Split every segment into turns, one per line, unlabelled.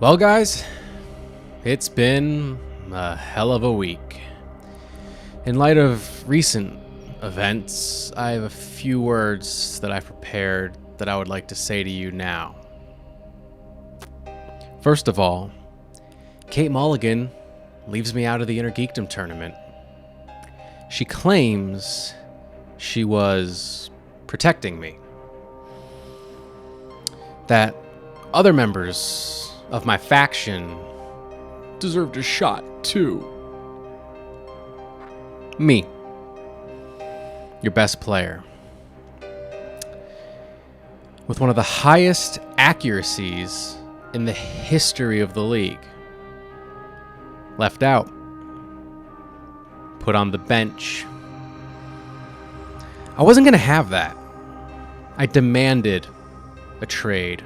Well, guys, it's been a hell of a week. In light of recent events, I have a few words that I've prepared that I would like to say to you now. First of all, Kate Mulligan leaves me out of the Innergeekdom tournament. She claims she was protecting me. That other members of my faction deserved a shot too. Me, your best player, with one of the highest accuracies in the history of the league, left out, put on the bench. I wasn't going to have that. I demanded a trade.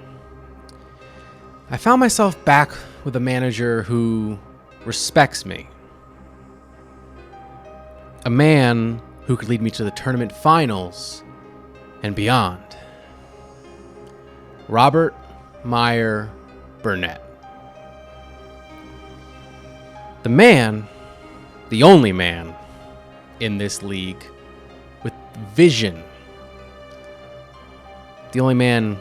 I found myself back with a manager who respects me. A man who could lead me to the tournament finals and beyond. Robert Meyer Burnett. The man, the only man in this league with vision. The only man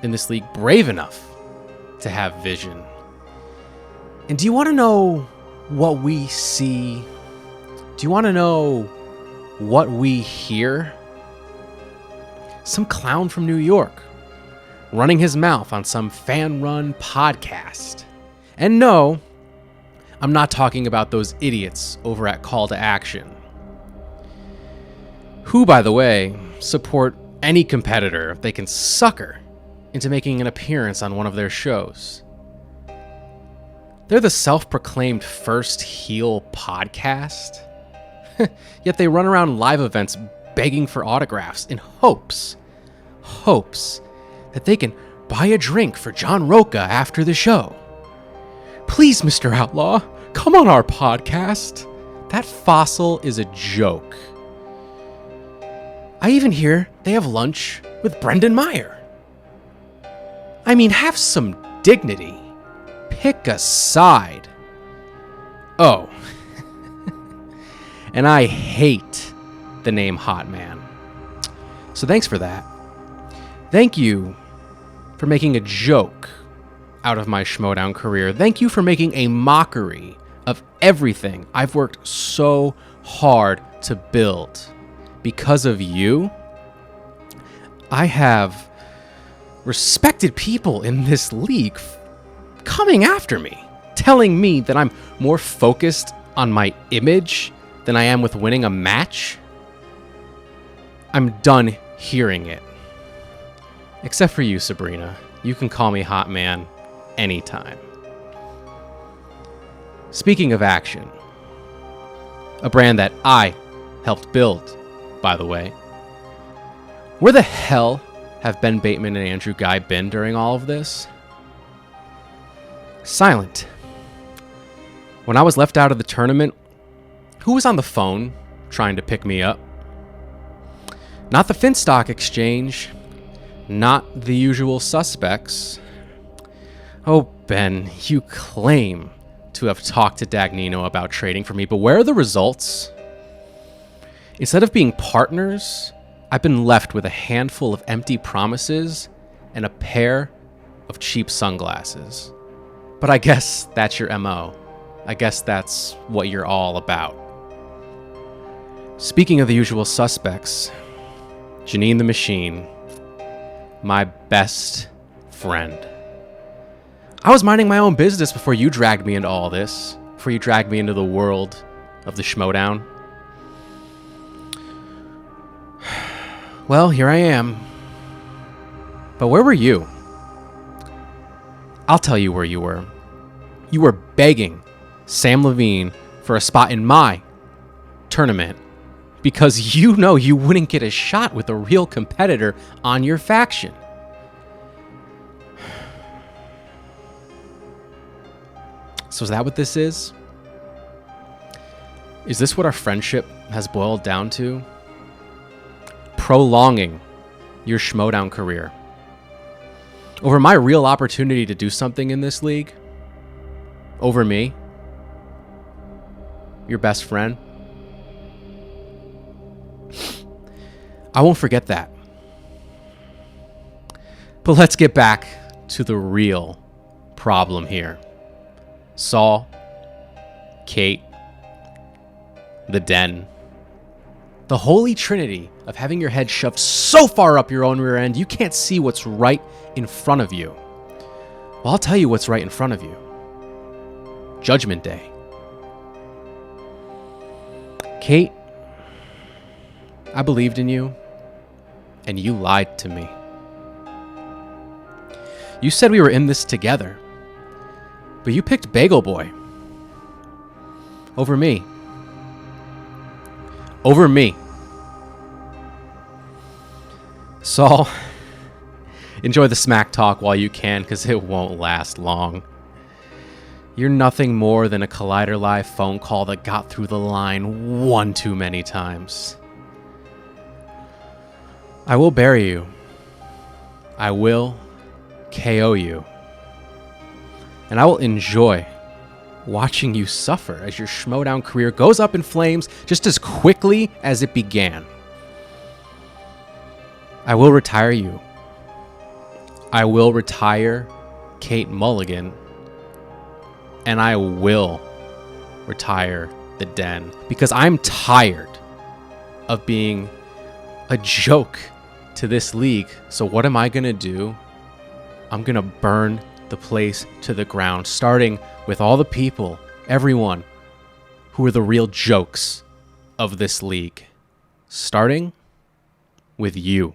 in this league brave enough to have vision. And do you want to know what we see? Do you want to know what we hear? Some clown from New York running his mouth on some fan-run podcast. And no, I'm not talking about those idiots over at Call to Action, who, by the way, support any competitor if they can sucker into making an appearance on one of their shows. They're the self-proclaimed first heel podcast, yet they run around live events begging for autographs in hopes that they can buy a drink for John Roca after the show. Please, Mr. Outlaw, come on our podcast. That fossil is a joke. I even hear they have lunch with Brendan Meyer. I mean, have some dignity. Pick a side. Oh. And I hate the name Hot Man. So thanks for that. Thank you for making a joke out of my Schmoedown career. Thank you for making a mockery of everything I've worked so hard to build. Because of you, I have respected people in this league coming after me, telling me that I'm more focused on my image than I am with winning a match. I'm done hearing it. Except for you, Sabrina. You can call me Hot Man anytime. Speaking of action, a brand that I helped build, by the way. Where the hell have Ben Bateman and Andrew Guy been during all of this? Silent. When I was left out of the tournament, who was on the phone trying to pick me up? Not the Finstock Exchange. Not the usual suspects. Oh, Ben, you claim to have talked to Dagnino about trading for me, but where are the results? Instead of being partners, I've been left with a handful of empty promises and a pair of cheap sunglasses. But I guess that's your MO. I guess that's what you're all about. Speaking of the usual suspects, Janine the Machine, my best friend. I was minding my own business before you dragged me into all this, before you dragged me into the world of the Schmoedown. Well, here I am. But where were you? I'll tell you where you were. You were begging Sam Levine for a spot in my tournament because you know you wouldn't get a shot with a real competitor on your faction. So is that what this is? Is this what our friendship has boiled down to? Prolonging your Schmoedown career. over my real opportunity to do something in this league, over me, your best friend. I won't forget that. But let's get back to the real problem here. Saul, Kate, the den. The holy trinity of having your head shoved so far up your own rear end you can't see what's right in front of you. Well, I'll tell you what's right in front of you. Judgment Day. Kate, I believed in you, and you lied to me. You said we were in this together, but you picked Bagel Boy over me. Over me. Saul, enjoy the smack talk while you can, because it won't last long. You're nothing more than a Collider Live phone call that got through the line one too many times. I will bury you. I will KO you. And I will enjoy watching you suffer as your Schmoedown career goes up in flames just as quickly as it began. I will retire you. I will retire Kate Mulligan. And I will retire the den, because I'm tired of being a joke to this league. So what am I going to do? I'm going to burn the place to the ground, starting with all the people, everyone who are the real jokes of this league. Starting with you.